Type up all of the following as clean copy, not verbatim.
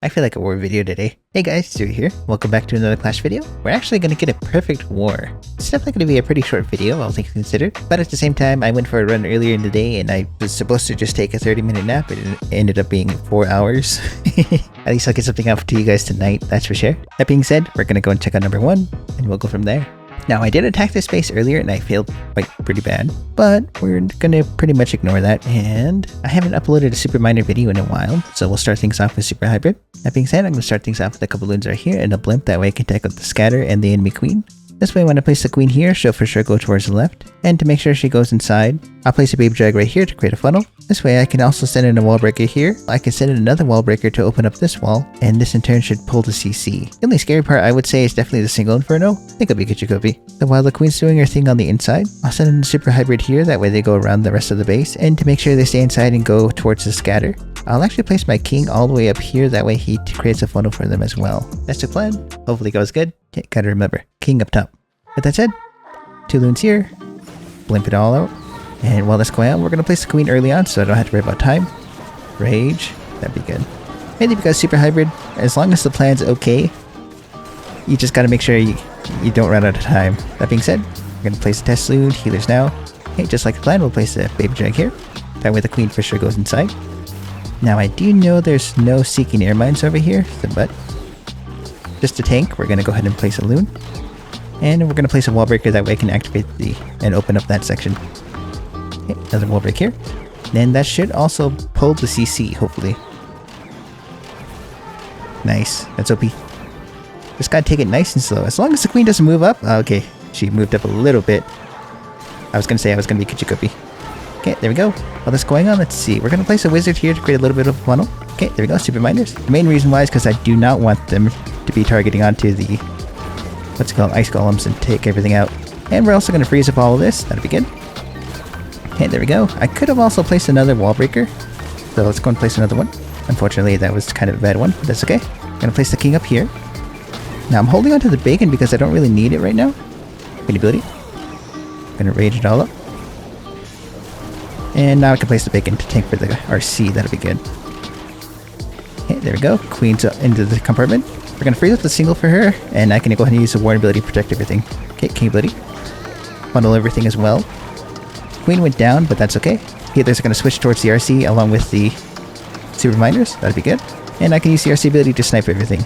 I feel like a war video today. Hey guys, Stu here. Welcome back to another Clash video. We're actually going to get a perfect war. It's definitely going to be a pretty short video, all things considered. But at the same time, I went for a run earlier in the day and I was supposed to just take a 30-minute nap, but it ended up being 4 hours. At least I'll get something out to you guys tonight, that's for sure. That being said, we're going to go and check out number 1 and we'll go from there. Now, I did attack this base earlier and I failed pretty bad, but we're gonna pretty much ignore that, and I haven't uploaded a Super Miner video in a while, so we'll start things off with Super Hybrid. That being said, I'm gonna start things off with a couple loons right here and a blimp, that way I can take out the scatter and the enemy queen. This way when I place the queen here, she'll for sure go towards the left, and to make sure she goes inside, I'll place a baby drag right here to create a funnel. This way I can also send in a wall breaker here. I can send in another wall breaker to open up this wall, and this in turn should pull the CC. The only scary part I would say is definitely the single inferno. I think it'll be Kuchikopi. So while the queen's doing her thing on the inside, I'll send in a super hybrid here, that way they go around the rest of the base, and to make sure they stay inside and go towards the scatter, I'll actually place my king all the way up here, that way he creates a funnel for them as well. That's the plan. Hopefully it goes good. Okay, gotta remember, king up top. With that said, 2 loons here, blimp it all out, and while that's going on, we're going to place the queen early on so I don't have to worry about time. Rage, that'd be good. Mainly because Super Hybrid, as long as the plan's okay, you just got to make sure you don't run out of time. That being said, we're going to place a test loon, healers now. Okay, just like the plan, we'll place a baby drag here. That way the queen for sure goes inside. Now I do know there's no seeking air mines over here, but just to tank, we're going to go ahead and place a loon. And we're going to place a wall breaker, that way I can activate and open up that section. Okay, another wall break here. Then that should also pull the CC, hopefully. Nice, that's OP. Just gotta take it nice and slow. As long as the queen doesn't move up. Okay, she moved up a little bit. I was gonna say I was gonna be Kuchikopi. Okay, there we go. While this going on, let's see. We're gonna place a wizard here to create a little bit of a funnel. Okay, there we go, super miners. The main reason why is because I do not want them to be targeting onto the what's it called, ice golems, and take everything out. And we're also going to freeze up all of this. That'll be good. Okay, there we go. I could have also placed another wall breaker, so let's go and place another one. Unfortunately, that was kind of a bad one, but that's okay. I'm going to place the king up here. Now I'm holding on to the bacon because I don't really need it right now. Good ability. I'm going to rage it all up. And now I can place the bacon to tank for the RC. That'll be good. Okay, there we go. Queen's up into the compartment. We're going to freeze up the single for her, and I can go ahead and use the warn ability to protect everything. Okay, king ability. Bundle everything as well. Queen went down, but that's okay. Healers are going to switch towards the RC along with the super miners. That'd be good. And I can use the RC ability to snipe everything.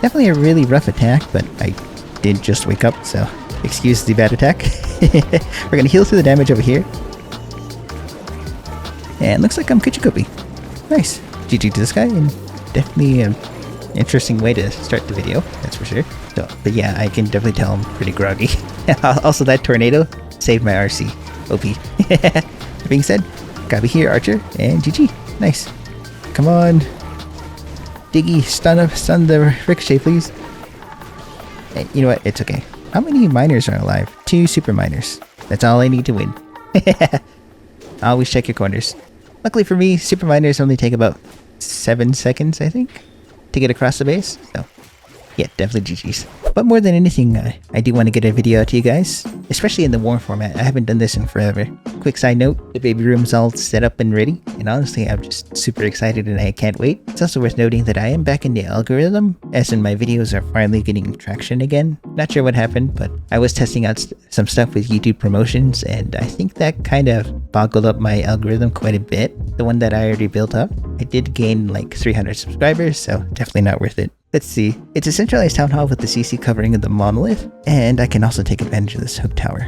Definitely a really rough attack, but I did just wake up, so excuse the bad attack. We're going to heal through the damage over here. And looks like I'm Kuchikopi. Nice. GG to this guy, and definitely interesting way to start the video, that's for sure. So, but yeah, I can definitely tell I'm pretty groggy. Also, that tornado saved my RC. OP. That being said, gotta be here, Archer, and GG. Nice. Come on. Diggy, stun the ricochet, please. Hey, you know what? It's okay. How many miners are alive? 2 super miners. That's all I need to win. Always check your corners. Luckily for me, super miners only take about 7 seconds, I think, to get across the base. So yeah, definitely GG's. But more than anything, I do want to get a video out to you guys, especially in the war format. I haven't done this in forever. Quick side note, the baby room's all set up and ready, and honestly I'm just super excited and I can't wait. It's also worth noting that I am back in the algorithm, as in my videos are finally getting traction again. Not sure what happened, but I was testing out some stuff with YouTube promotions, and I think that kind of boggled up my algorithm quite a bit. The one that I already built up, I did gain like 300 subscribers, so definitely not worth it. Let's see. It's a centralized town hall with the CC covering of the monolith, and I can also take advantage of this hook tower.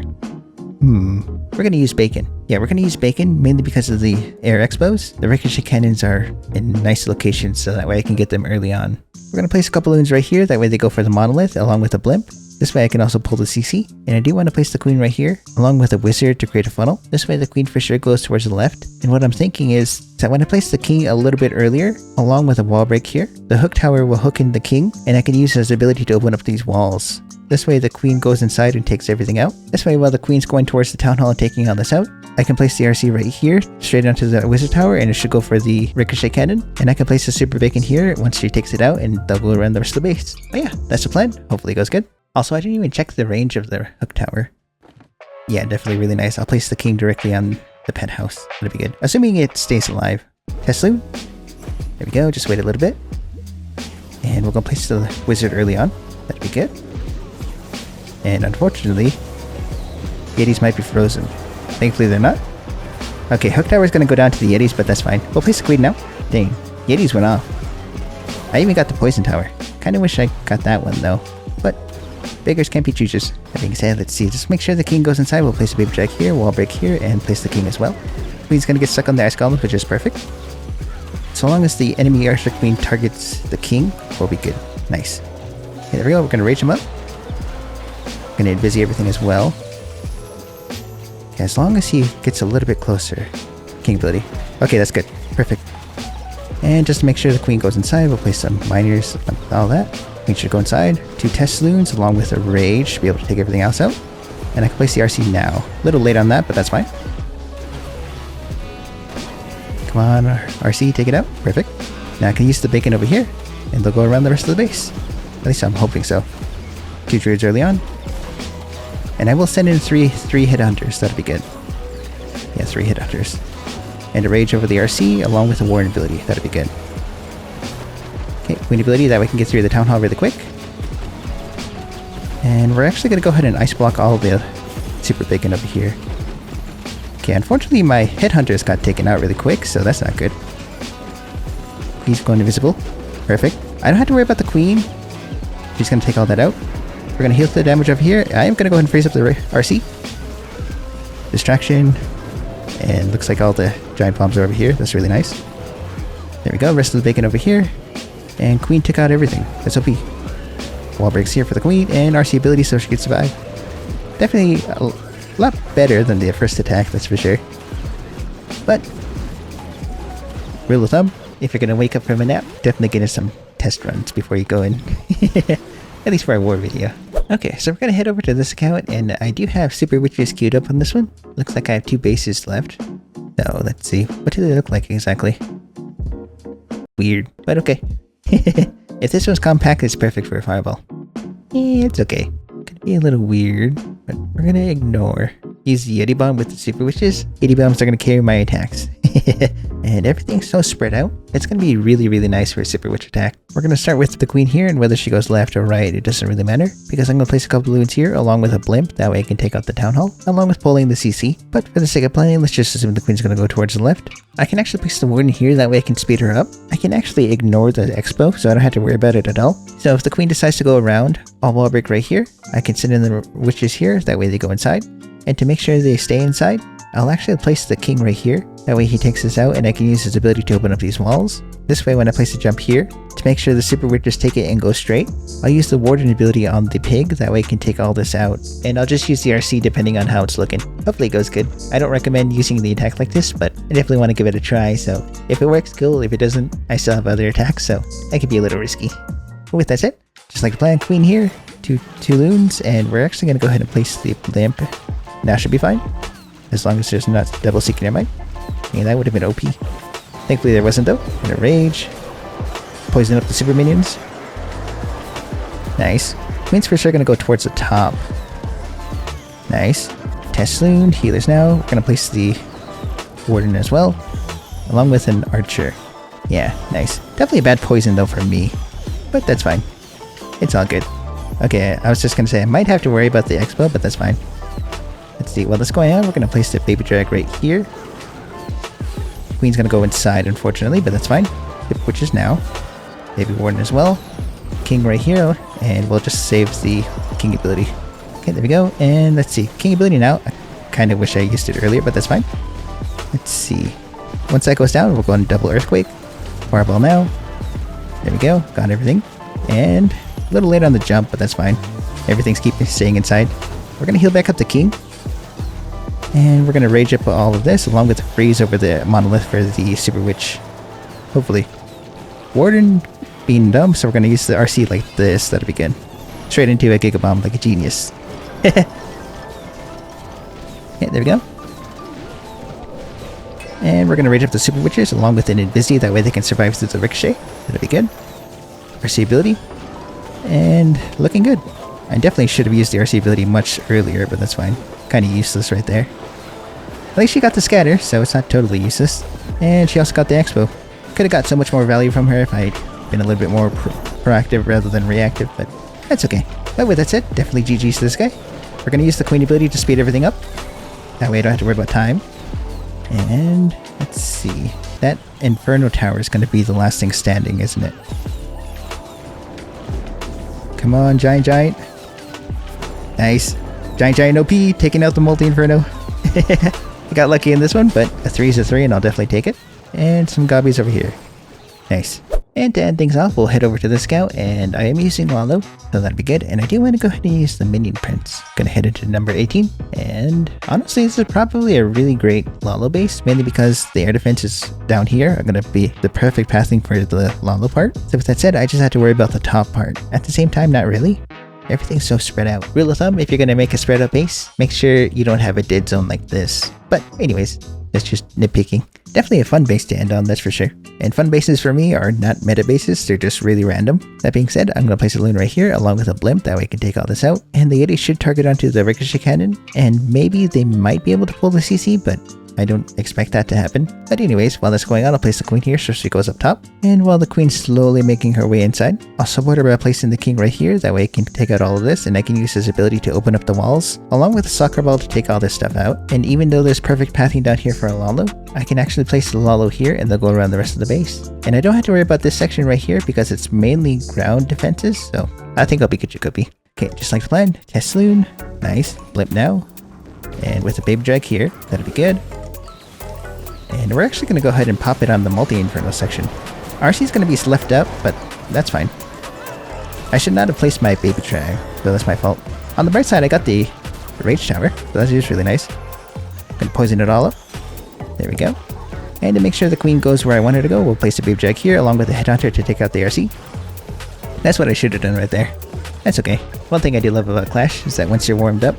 We're gonna use bacon. Yeah, we're gonna use bacon mainly because of the air expos. The ricochet cannons are in nice locations, so that way I can get them early on. We're gonna place a couple loons right here, that way they go for the monolith along with a blimp. This way I can also pull the CC, and I do want to place the queen right here, along with a wizard to create a funnel. This way the queen for sure goes towards the left, and what I'm thinking is that when I place the king a little bit earlier, along with a wall break here, the hook tower will hook in the king, and I can use his ability to open up these walls. This way the queen goes inside and takes everything out. This way while the queen's going towards the town hall and taking all this out, I can place the RC right here, straight onto the wizard tower, and it should go for the ricochet cannon. And I can place the super bacon here once she takes it out, and they'll go around the rest of the base. But yeah, that's the plan. Hopefully it goes good. Also, I didn't even check the range of the hook tower. Yeah, definitely really nice. I'll place the king directly on the penthouse. That'll be good. Assuming it stays alive. Test loot. There we go. Just wait a little bit. And we're going to place the wizard early on. That'd be good. And unfortunately, Yetis might be frozen. Thankfully they're not. Okay, Hook Tower is going to go down to the Yetis, but that's fine. We'll place the Queen now. Dang, Yetis went off. I even got the Poison Tower. Kind of wish I got that one though. But beggars can't be choosers. That being said, let's see. Just make sure the King goes inside. We'll place a Baby Drag here, Wall Break here, and place the King as well. Queen's going to get stuck on the Ice Golems, which is perfect. So long as the enemy Archer Queen targets the King, we'll be good. Nice. Okay, there we go. We're going to rage him up. Going to busy everything as well. Okay, as long as he gets a little bit closer. King ability. Okay, that's good. Perfect. And just to make sure the Queen goes inside, we'll place some miners, all that. Queen should go inside. 2 test saloons along with a rage to be able to take everything else out. And I can place the RC now. A little late on that, but that's fine. Come on, RC, take it out. Perfect. Now I can use the bacon over here, and they'll go around the rest of the base. At least I'm hoping so. 2 druids early on. And I will send in 3 hit hunters. That'll be good. Yeah, 3 hit hunters. And a rage over the RC along with a warden ability. That'll be good. Okay, Queen ability, that way we can get through the town hall really quick. And we're actually going to go ahead and ice block all of the super bacon over here. Okay, unfortunately my headhunters got taken out really quick, so that's not good. He's going invisible. Perfect. I don't have to worry about the Queen. She's going to take all that out. We're going to heal the damage over here. I am going to go ahead and freeze up the RC. Distraction. And looks like all the giant bombs are over here. That's really nice. There we go. Rest of the bacon over here. And Queen took out everything. That's OP. Wall breaks here for the Queen. And RC ability so she can survive. Definitely a lot better than the first attack, that's for sure. But rule of thumb, if you're going to wake up from a nap, definitely get in some test runs before you go in. At least for our war video. Okay, so we're going to head over to this account, and I do have Super Witches queued up on this one. Looks like I have 2 bases left. So, let's see. What do they look like exactly? Weird, but okay. If this was compact, it's perfect for a fireball. It's okay. Could be a little weird, but we're going to ignore. Use the Yeti Bomb with the Super Witches. Yeti Bombs are going to carry my attacks. And everything's so spread out. It's going to be really, really nice for a Super Witch attack. We're going to start with the Queen here, and whether she goes left or right, it doesn't really matter, because I'm going to place a couple balloons here along with a blimp. That way I can take out the Town Hall, along with pulling the CC. But for the sake of playing, let's just assume the Queen's going to go towards the left. I can actually place the Warden here, that way I can speed her up. I can actually ignore the Expo, so I don't have to worry about it at all. So if the Queen decides to go around, I'll wall break right here. I can send in the Witches here, that way they go inside. And to make sure they stay inside, I'll actually place the King right here. That way he takes this out and I can use his ability to open up these walls. This way when I place the jump here, to make sure the Super Witches take it and go straight, I'll use the Warden ability on the Pig, that way I can take all this out. And I'll just use the RC depending on how it's looking. Hopefully it goes good. I don't recommend using the attack like this, but I definitely want to give it a try, so if it works, cool. If it doesn't, I still have other attacks, so that could be a little risky. But with that said, just like the plan, Queen here, two loons, and we're actually going to go ahead and place the lamp. Now should be fine, as long as there's not double seeking nearby. Yeah, that would have been OP. Thankfully there wasn't though. Gonna rage. Poison up the super minions. Nice. Queen's for sure gonna go towards the top. Nice. Test Loon, healers now. We're gonna place the Warden as well, along with an Archer. Yeah, nice. Definitely a bad poison though for me, but that's fine. It's all good. Okay, I was just gonna say I might have to worry about the Expo, but that's fine. Let's see, while that's going on, we're going to place the Baby Drag right here. Queen's going to go inside, unfortunately, but that's fine. Hip Witches now. Baby Warden as well. King right here, and we'll just save the King ability. Okay, there we go, and let's see. King ability now. I kind of wish I used it earlier, but that's fine. Let's see. Once that goes down, we'll go on Double Earthquake. Fireball now. There we go, got everything. And a little late on the jump, but that's fine. Everything's staying inside. We're going to heal back up the King. And we're going to rage up all of this, along with the freeze over the monolith for the Super Witch. Hopefully. Warden being dumb, so we're going to use the RC like this. That'll be good. Straight into a Giga Bomb like a genius. Yeah, there we go. And we're going to rage up the Super Witches, along with an Invisi. That way they can survive through the Ricochet. That'll be good. RC ability. And looking good. I definitely should have used the RC ability much earlier, but that's fine. Kind of useless right there. At least she got the scatter, so it's not totally useless. And she also got the Expo. Could have got so much more value from her if I'd been a little bit more proactive rather than reactive, but that's okay. But with that said, definitely GG's to this guy. We're gonna use the queen ability to speed everything up. That way I don't have to worry about time. And let's see. That Inferno Tower is gonna be the last thing standing, isn't it? Come on, Giant Giant. Nice. Giant Giant OP, taking out the multi-Inferno. I got lucky in this one, but a 3 is a 3 and I'll definitely take it. And some gobbies over here. Nice. And to end things off, we'll head over to the scout, and I am using Lalo, so that'd be good. And I do want to go ahead and use the minion prince. Gonna head into number 18, and honestly, this is probably a really great Lalo base, mainly because the air defenses down here are gonna be the perfect pathing for the Lalo part. So with that said, I just have to worry about the top part. At the same time, not really. Everything's so spread out. Rule of thumb, if you're gonna make a spread out base, make sure you don't have a dead zone like this. But anyways, that's just nitpicking. Definitely a fun base to end on, that's for sure. And fun bases for me are not meta bases, they're just really random. That being said, I'm going to place a loon right here along with a blimp, that way I can take all this out. And the Yeti should target onto the ricochet cannon, and maybe they might be able to pull the CC, but I don't expect that to happen. But anyways, while that's going on, I'll place the queen here so she goes up top. And while the queen's slowly making her way inside, I'll support her by placing the king right here, that way I can take out all of this, and I can use his ability to open up the walls, along with the soccer ball to take all this stuff out. And even though there's perfect pathing down here for a Lalo, I can actually place the Lalo here and they'll go around the rest of the base. And I don't have to worry about this section right here because it's mainly ground defenses, so I think I'll be good to cookie. Okay, just like the plan, test loon, nice, blimp now, and with a baby drag here, that'll be good. And we're actually going to go ahead and pop it on the multi-inferno section. RC is going to be left up, but that's fine. I should not have placed my baby drag, so that's my fault. On the bright side, I got the rage tower, so that's just really nice. Gonna poison it all up. There we go. And to make sure the queen goes where I want her to go, we'll place the baby drag here along with the headhunter to take out the RC. That's what I should have done right there. That's okay. One thing I do love about Clash is that once you're warmed up,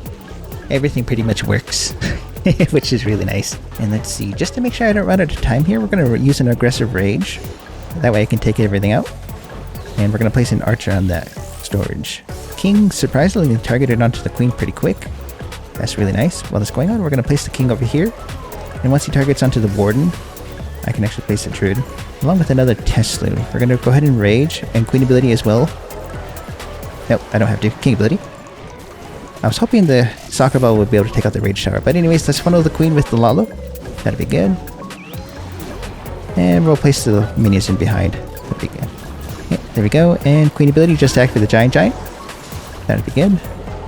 everything pretty much works. Which is really nice. And let's see, just to make sure I don't run out of time here, we're going to use an aggressive rage. That way I can take everything out. And we're going to place an archer on that storage. King surprisingly targeted onto the queen pretty quick. That's really nice. While that's going on, we're going to place the king over here. And once he targets onto the warden, I can actually place the druid, along with another test loon. We're going to go ahead and rage, and queen ability as well. Nope, I don't have to. King ability. I was hoping the soccer ball would be able to take out the rage tower. But anyways, let's funnel the queen with the Lalo. That'd be good. And we'll place the minions in behind. That'd be good. Okay, there we go. And queen ability just to activate the giant giant. That'd be good.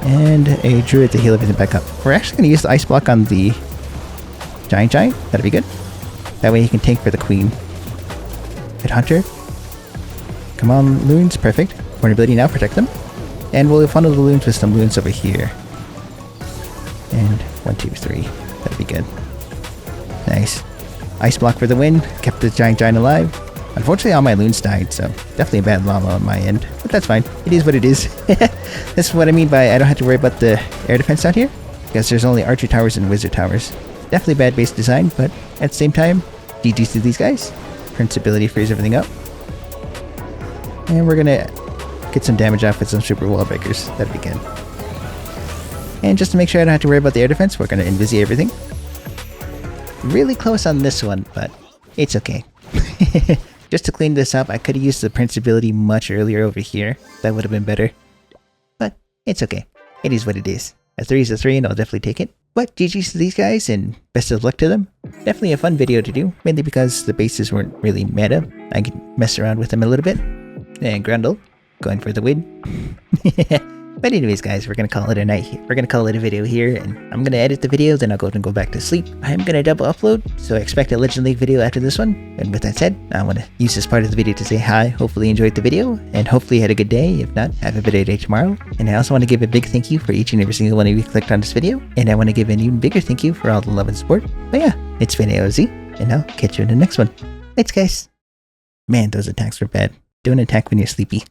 And a druid to heal everything back up. We're actually going to use the ice block on the giant giant. That'd be good. That way he can tank for the queen. Hit hunter. Come on, loons. Perfect. Horn ability now, protect them. And we'll funnel the loons with some loons over here. And 1, 2, 3. That'd be good. Nice. Ice block for the win. Kept the giant giant alive. Unfortunately, all my loons died, so definitely a bad Lalo on my end. But that's fine. It is what it is. That's what I mean by I don't have to worry about the air defense out here. Because there's only archer towers and wizard towers. Definitely bad base design, but at the same time, GG's to these guys. Prince ability frees everything up. And we're gonna get some damage off with some super wall breakers. That'd be good. And just to make sure I don't have to worry about the air defense, we're gonna invisi everything. Really close on this one, but it's okay. Just to clean this up, I could have used the Prince ability much earlier over here. That would have been better. But it's okay. It is what it is. A 3 is a 3 and I'll definitely take it. But GG's to these guys and best of luck to them. Definitely a fun video to do, mainly because the bases weren't really meta. I can mess around with them a little bit. And Grundle, going for the win. But anyways guys, we're gonna call it a night here. We're gonna call it a video here, and I'm gonna edit the video, then I'll go and go back to sleep. I'm gonna double upload, so expect a Legend League video after this one. And with that said, I wanna use this part of the video to say hi, hopefully you enjoyed the video, and hopefully you had a good day. If not, have a better day tomorrow. And I also wanna give a big thank you for each and every single one of you who clicked on this video, and I wanna give an even bigger thank you for all the love and support. But yeah, it's been AOZ, and I'll catch you in the next one. Thanks guys. Man, those attacks were bad. Don't attack when you're sleepy.